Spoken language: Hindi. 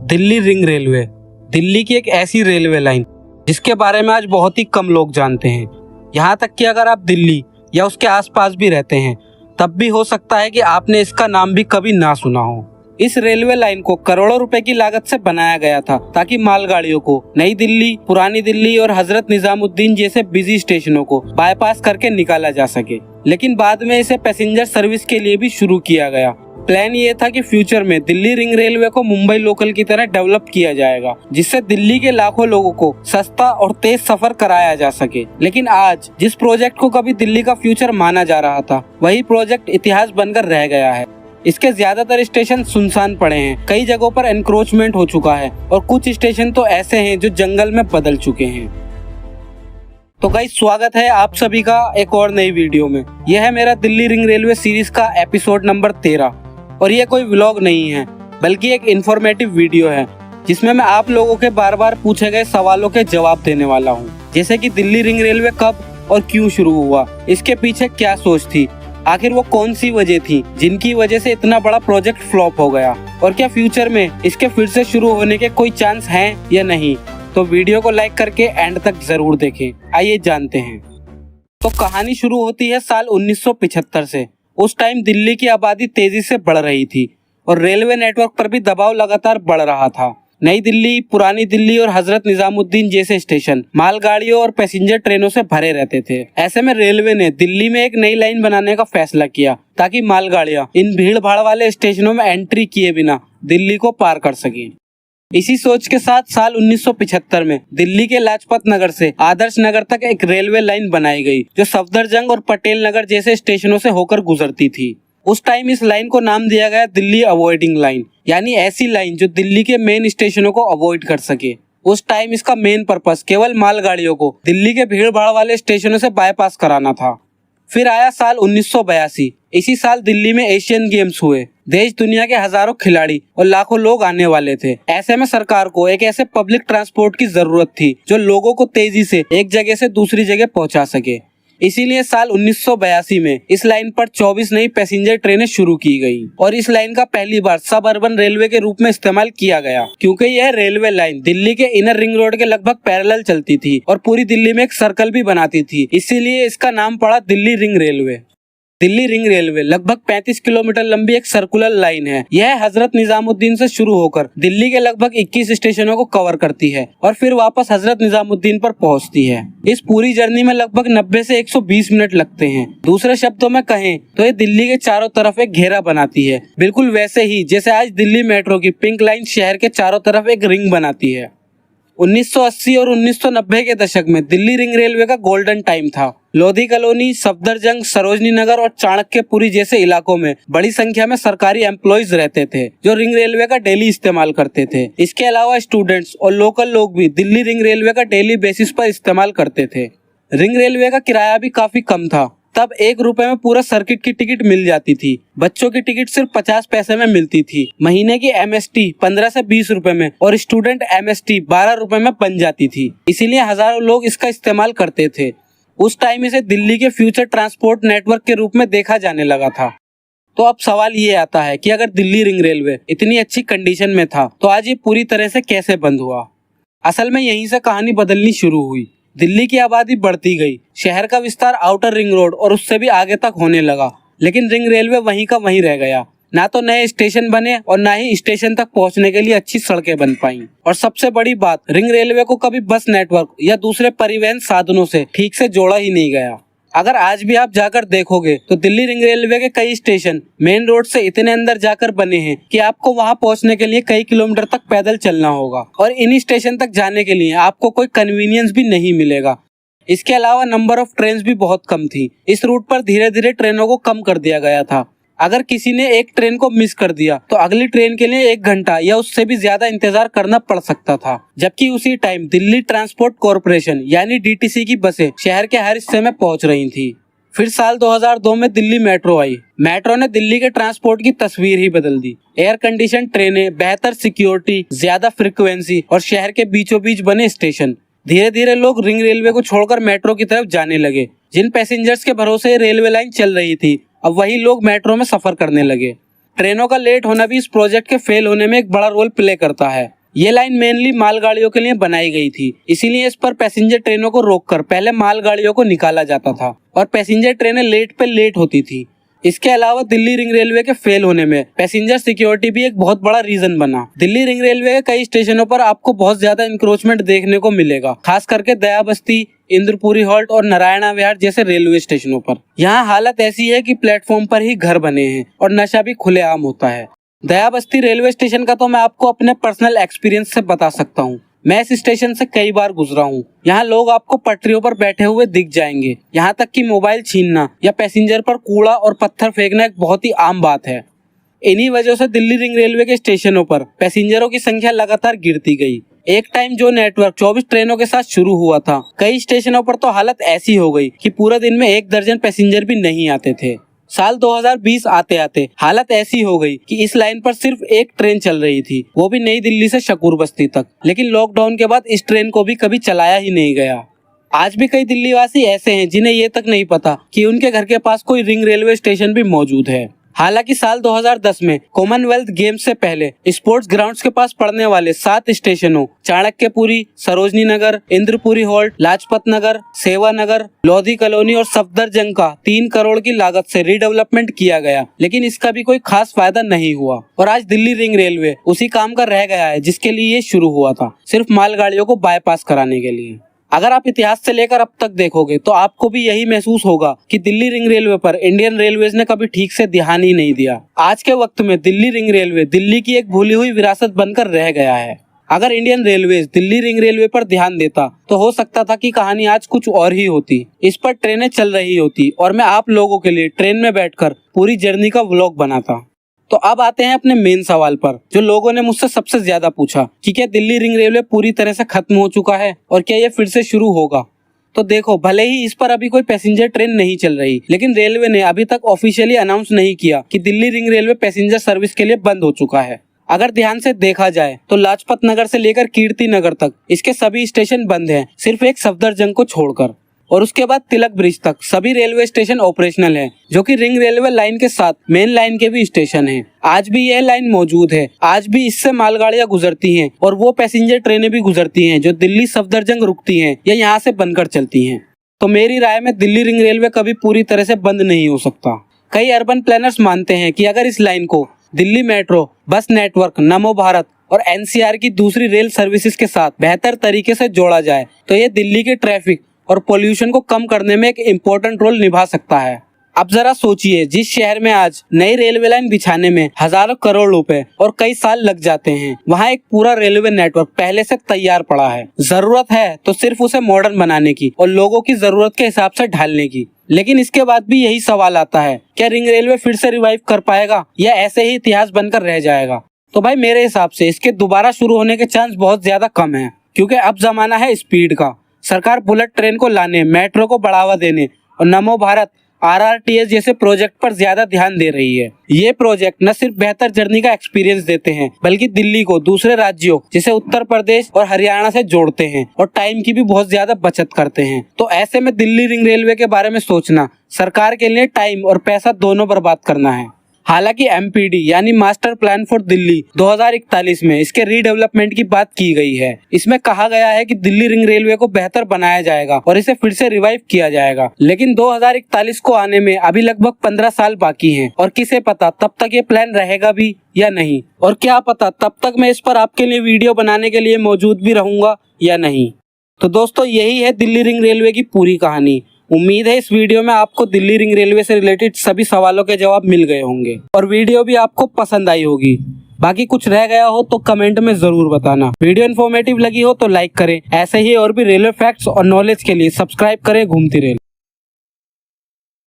दिल्ली रिंग रेलवे दिल्ली की एक ऐसी रेलवे लाइन जिसके बारे में आज बहुत ही कम लोग जानते हैं। यहाँ तक कि अगर आप दिल्ली या उसके आसपास भी रहते हैं तब भी हो सकता है कि आपने इसका नाम भी कभी ना सुना हो। इस रेलवे लाइन को करोड़ों रुपए की लागत से बनाया गया था ताकि मालगाड़ियों को नई दिल्ली, पुरानी दिल्ली और हजरत निजामुद्दीन जैसे बिजी स्टेशनों को बाईपास करके निकाला जा सके। लेकिन बाद में इसे पैसेंजर सर्विस के लिए भी शुरू किया गया। प्लान ये था कि फ्यूचर में दिल्ली रिंग रेलवे को मुंबई लोकल की तरह डेवलप किया जाएगा, जिससे दिल्ली के लाखों लोगों को सस्ता और तेज सफर कराया जा सके। लेकिन आज जिस प्रोजेक्ट को कभी दिल्ली का फ्यूचर माना जा रहा था, वही प्रोजेक्ट इतिहास बनकर रह गया है। इसके ज्यादातर स्टेशन सुनसान पड़े हैं, कई जगहों पर एनक्रोचमेंट हो चुका है और कुछ स्टेशन तो ऐसे हैं जो जंगल में बदल चुके हैं। तो गाइस, स्वागत है आप सभी का एक और नई वीडियो में। यह है मेरा दिल्ली रिंग रेलवे सीरीज का एपिसोड नंबर 13 और ये कोई व्लॉग नहीं है बल्कि एक इन्फॉर्मेटिव वीडियो है जिसमें मैं आप लोगों के बार बार पूछे गए सवालों के जवाब देने वाला हूँ। जैसे कि दिल्ली रिंग रेलवे कब और क्यों शुरू हुआ, इसके पीछे क्या सोच थी, आखिर वो कौन सी वजह थी जिनकी वजह से इतना बड़ा प्रोजेक्ट फ्लॉप हो गया, और क्या फ्यूचर में इसके फिर से शुरू होने के कोई चांस हैं या नहीं। तो वीडियो को लाइक करके एंड तक जरूर देखें। आइए जानते हैं। तो कहानी शुरू होती है साल 1975 से। उस टाइम दिल्ली की आबादी तेजी से बढ़ रही थी और रेलवे नेटवर्क पर भी दबाव लगातार बढ़ रहा था। नई दिल्ली, पुरानी दिल्ली और हजरत निजामुद्दीन जैसे स्टेशन मालगाड़ियों और पैसेंजर ट्रेनों से भरे रहते थे। ऐसे में रेलवे ने दिल्ली में एक नई लाइन बनाने का फैसला किया ताकि मालगाड़ियां इन भीड़ भाड़ वाले स्टेशनों में एंट्री किए बिना दिल्ली को पार कर सकें। इसी सोच के साथ साल 1975 में दिल्ली के लाजपत नगर से आदर्श नगर तक एक रेलवे लाइन बनाई गई जो सफदरजंग और पटेल नगर जैसे स्टेशनों से होकर गुजरती थी। उस टाइम इस लाइन को नाम दिया गया दिल्ली अवॉइडिंग लाइन, यानी ऐसी लाइन जो दिल्ली के मेन स्टेशनों को अवॉइड कर सके। उस टाइम इसका मेन पर्पस केवल मालगाड़ियों को दिल्ली के भीड़ भाड़ वाले स्टेशनों से बाईपास कराना था। फिर आया साल 1982। इसी साल दिल्ली में एशियन गेम्स हुए। देश दुनिया के हजारों खिलाड़ी और लाखों लोग आने वाले थे। ऐसे में सरकार को एक ऐसे पब्लिक ट्रांसपोर्ट की जरूरत थी जो लोगों को तेजी से एक जगह से दूसरी जगह पहुंचा सके। इसीलिए साल 1982 में इस लाइन पर 24 नई पैसेंजर ट्रेनें शुरू की गई और इस लाइन का पहली बार सब अर्बन रेलवे के रूप में इस्तेमाल किया गया, क्योंकि यह रेलवे लाइन दिल्ली के इनर रिंग रोड के लगभग पैरेलल चलती थी और पूरी दिल्ली में एक सर्कल भी बनाती थी। इसीलिए इसका नाम पड़ा Delhi ring railway. Delhi ring railway लगभग 35 किलोमीटर लंबी एक सर्कुलर लाइन है। यह हजरत निजामुद्दीन से शुरू होकर दिल्ली के लगभग 21 स्टेशनों को कवर करती है और फिर वापस हजरत निजामुद्दीन पर पहुंचती है। इस पूरी जर्नी में लगभग 90 से 120 मिनट लगते हैं। दूसरे शब्दों में कहें तो ये दिल्ली के चारों तरफ एक घेरा बनाती है, बिल्कुल वैसे ही जैसे आज दिल्ली मेट्रो की पिंक लाइन शहर के चारों तरफ एक रिंग बनाती है। 1980 और 1990 के दशक में दिल्ली रिंग रेलवे का गोल्डन टाइम था। लोधी कॉलोनी, सफदरजंग, सरोजनी नगर और चाणक्यपुरी जैसे इलाकों में बड़ी संख्या में सरकारी एम्प्लॉइज रहते थे जो रिंग रेलवे का डेली इस्तेमाल करते थे। इसके अलावा स्टूडेंट्स और लोकल लोग भी दिल्ली रिंग रेलवे का डेली बेसिस पर इस्तेमाल करते थे। रिंग रेलवे का किराया भी काफी कम था। तब 1 रुपए में पूरा सर्किट की टिकट मिल जाती थी। बच्चों की टिकट सिर्फ 50 पैसे में मिलती थी। महीने की MST 15 से 20 रुपए में और स्टूडेंट MST 12 रुपए में बन जाती थी। इसीलिए हजारों लोग इसका इस्तेमाल करते थे। उस टाइम इसे दिल्ली के फ्यूचर ट्रांसपोर्ट नेटवर्क के रूप में देखा जाने लगा था। तो अब सवाल ये आता है कि अगर दिल्ली रिंग रेलवे इतनी अच्छी कंडीशन में था तो आज ये पूरी तरह से कैसे बंद हुआ। असल में यहीं से कहानी बदलनी शुरू हुई। दिल्ली की आबादी बढ़ती गई, शहर का विस्तार आउटर रिंग रोड और उससे भी आगे तक होने लगा, लेकिन रिंग रेलवे वहीं का वहीं रह गया। ना तो नए स्टेशन बने और ना ही स्टेशन तक पहुंचने के लिए अच्छी सड़कें बन पाई। और सबसे बड़ी बात, रिंग रेलवे को कभी बस नेटवर्क या दूसरे परिवहन साधनों से ठीक से जोड़ा ही नहीं गया। अगर आज भी आप जाकर देखोगे तो दिल्ली रिंग रेलवे के कई स्टेशन मेन रोड से इतने अंदर जाकर बने हैं कि आपको वहां पहुंचने के लिए कई किलोमीटर तक पैदल चलना होगा और इन्हीं स्टेशन तक जाने के लिए आपको कोई कन्वीनियंस भी नहीं मिलेगा। इसके अलावा नंबर ऑफ ट्रेन भी बहुत कम थी। इस रूट पर धीरे धीरे ट्रेनों को कम कर दिया गया था। अगर किसी ने एक ट्रेन को मिस कर दिया तो अगली ट्रेन के लिए 1 घंटा या उससे भी ज्यादा इंतजार करना पड़ सकता था। जबकि उसी टाइम दिल्ली ट्रांसपोर्ट कॉरपोरेशन यानी DTC की बसें शहर के हर हिस्से में पहुंच रही थी। फिर साल 2002 में दिल्ली मेट्रो आई। मेट्रो ने दिल्ली के ट्रांसपोर्ट की तस्वीर ही बदल दी। एयर कंडीशन ट्रेनें, बेहतर सिक्योरिटी, ज्यादा फ्रिक्वेंसी और शहर के बीचों बीच बने स्टेशन। धीरे धीरे लोग रिंग रेलवे को छोड़कर मेट्रो की तरफ जाने लगे। जिन पैसेंजर्स के भरोसे रेलवे लाइन चल रही थी, अब वही लोग मेट्रो में सफर करने लगे। ट्रेनों का लेट होना भी इस प्रोजेक्ट के फेल होने में एक बड़ा रोल प्ले करता है। ये लाइन मेनली मालगाड़ियों के लिए बनाई गई थी, इसीलिए इस पर पैसेंजर ट्रेनों को रोककर पहले मालगाड़ियों को निकाला जाता था और पैसेंजर ट्रेनें लेट पे लेट होती थी। इसके अलावा दिल्ली रिंग रेलवे के फेल होने में पैसेंजर सिक्योरिटी भी एक बहुत बड़ा रीजन बना। दिल्ली रिंग रेलवे के कई स्टेशनों पर आपको बहुत ज्यादा इंक्रोचमेंट देखने को मिलेगा, खास करके दया बस्ती, इंद्रपुरी हॉल्ट और नारायणा विहार जैसे रेलवे स्टेशनों पर। यहाँ हालत ऐसी है कि प्लेटफॉर्म पर ही घर बने हैं और नशा भी खुलेआम होता है। दया बस्ती रेलवे स्टेशन का तो मैं आपको अपने पर्सनल एक्सपीरियंस से बता सकता हूँ। मैं इस स्टेशन से कई बार गुजरा हूँ। यहाँ लोग आपको पटरियों पर बैठे हुए दिख जाएंगे। यहाँ तक कि मोबाइल छीनना या पैसेंजर पर कूड़ा और पत्थर फेंकना एक बहुत ही आम बात है। इन्हीं वजह से दिल्ली रिंग रेलवे के स्टेशनों पर पैसेंजरों की संख्या लगातार गिरती गई। एक टाइम जो नेटवर्क 24 ट्रेनों के साथ शुरू हुआ था, कई स्टेशनों पर तो हालत ऐसी हो गई कि पूरे दिन में 1 दर्जन पैसेंजर भी नहीं आते थे। साल 2020 आते आते हालत ऐसी हो गई कि इस लाइन पर सिर्फ एक ट्रेन चल रही थी, वो भी नई दिल्ली से शकूर बस्ती तक। लेकिन लॉकडाउन के बाद इस ट्रेन को भी कभी चलाया ही नहीं गया। आज भी कई दिल्ली वासी ऐसे हैं जिन्हें ये तक नहीं पता कि उनके घर के पास कोई रिंग रेलवे स्टेशन भी मौजूद है। हालांकि साल 2010 में कॉमनवेल्थ गेम्स से पहले स्पोर्ट्स ग्राउंड्स के पास पड़ने वाले 7 स्टेशनों चाणक्यपुरी, सरोजनी नगर, इंद्रपुरी हॉल्ट, लाजपत नगर, सेवा नगर, लोधी कॉलोनी और सफदरजंग का 3 करोड़ की लागत से रीडेवलपमेंट किया गया, लेकिन इसका भी कोई खास फायदा नहीं हुआ। और आज दिल्ली रिंग रेलवे उसी काम का रह गया है जिसके लिए ये शुरू हुआ था, सिर्फ मालगाड़ियों को बाईपास कराने के लिए। अगर आप इतिहास से लेकर अब तक देखोगे तो आपको भी यही महसूस होगा कि दिल्ली रिंग रेलवे पर इंडियन रेलवेज ने कभी ठीक से ध्यान ही नहीं दिया। आज के वक्त में दिल्ली रिंग रेलवे दिल्ली की एक भूली हुई विरासत बनकर रह गया है। अगर Indian railways Delhi ring railway पर ध्यान देता तो हो सकता था कि कहानी आज कुछ और ही होती। इस पर ट्रेनें चल रही होती और मैं आप लोगों के लिए ट्रेन में बैठकर पूरी जर्नी का व्लॉग बनाता। तो अब आते हैं अपने मेन सवाल पर, जो लोगों ने मुझसे सबसे ज्यादा पूछा कि क्या दिल्ली रिंग रेलवे पूरी तरह से खत्म हो चुका है और क्या ये फिर से शुरू होगा। तो देखो, भले ही इस पर अभी कोई पैसेंजर ट्रेन नहीं चल रही, लेकिन रेलवे ने अभी तक ऑफिशियली अनाउंस नहीं किया कि Delhi ring railway passenger service के लिए बंद हो चुका है। अगर ध्यान से देखा जाए तो लाजपत नगर से लेकर कीर्ति नगर तक इसके सभी स्टेशन बंद हैं, सिर्फ एक सफदरजंग को छोड़कर। और उसके बाद तिलक ब्रिज तक सभी रेलवे स्टेशन ऑपरेशनल हैं, जो कि रिंग रेलवे लाइन के साथ मेन लाइन के भी स्टेशन हैं। आज भी यह लाइन मौजूद है, आज भी इससे मालगाड़ियां गुजरती हैं और वो पैसेंजर ट्रेनें भी गुजरती हैं जो दिल्ली सफदरजंग रुकती हैं या यहाँ से बनकर चलती हैं। तो मेरी राय में दिल्ली रिंग रेलवे कभी पूरी तरह से बंद नहीं हो सकता। कई अर्बन प्लानर्स मानते हैं कि अगर इस लाइन को दिल्ली मेट्रो, बस नेटवर्क, नमो भारत और एनसीआर की दूसरी रेल सर्विसेज के साथ बेहतर तरीके से जोड़ा जाए तो ये दिल्ली के ट्रैफिक और पोल्यूशन को कम करने में एक इम्पोर्टेंट रोल निभा सकता है। अब जरा सोचिए, जिस शहर में आज नई रेलवे लाइन बिछाने में हजारों करोड़ रुपए और कई साल लग जाते हैं, वहाँ एक पूरा रेलवे नेटवर्क पहले से तैयार पड़ा है। जरूरत है तो सिर्फ उसे मॉडर्न बनाने की और लोगों की जरूरत के हिसाब से ढालने की। लेकिन इसके बाद भी यही सवाल आता है, क्या रिंग रेलवे फिर से रिवाइव कर पाएगा या ऐसे ही इतिहास बनकर रह जाएगा। तो भाई मेरे हिसाब से इसके दोबारा शुरू होने के चांस बहुत ज्यादा कम है, क्योंकि अब जमाना है स्पीड का। सरकार बुलेट ट्रेन को लाने, मेट्रो को बढ़ावा देने और नमो भारत, आरआरटीएस जैसे प्रोजेक्ट पर ज्यादा ध्यान दे रही है। ये प्रोजेक्ट न सिर्फ बेहतर जर्नी का एक्सपीरियंस देते हैं, बल्कि दिल्ली को दूसरे राज्यों जैसे उत्तर प्रदेश और हरियाणा से जोड़ते हैं और टाइम की भी बहुत ज्यादा बचत करते हैं। तो ऐसे में दिल्ली रिंग रेलवे के बारे में सोचना सरकार के लिए टाइम और पैसा दोनों बर्बाद करना है। हालांकि एमपीडी यानी मास्टर प्लान फॉर दिल्ली 2041 में इसके रीडेवलपमेंट की बात की गई है। इसमें कहा गया है कि दिल्ली रिंग रेलवे को बेहतर बनाया जाएगा और इसे फिर से रिवाइव किया जाएगा। लेकिन 2041 को आने में अभी लगभग 15 साल बाकी हैं और किसे पता तब तक ये प्लान रहेगा भी या नहीं, और क्या पता तब तक मैं इस पर आपके लिए वीडियो बनाने के लिए मौजूद भी रहूंगा या नहीं। तो दोस्तों, यही है दिल्ली रिंग रेलवे की पूरी कहानी। उम्मीद है इस वीडियो में आपको दिल्ली रिंग रेलवे से रिलेटेड सभी सवालों के जवाब मिल गए होंगे और वीडियो भी आपको पसंद आई होगी। बाकी कुछ रह गया हो तो कमेंट में जरूर बताना। वीडियो इन्फॉर्मेटिव लगी हो तो लाइक करें। ऐसे ही और भी रेलवे फैक्ट्स और नॉलेज के लिए सब्सक्राइब करें घूमती रेल।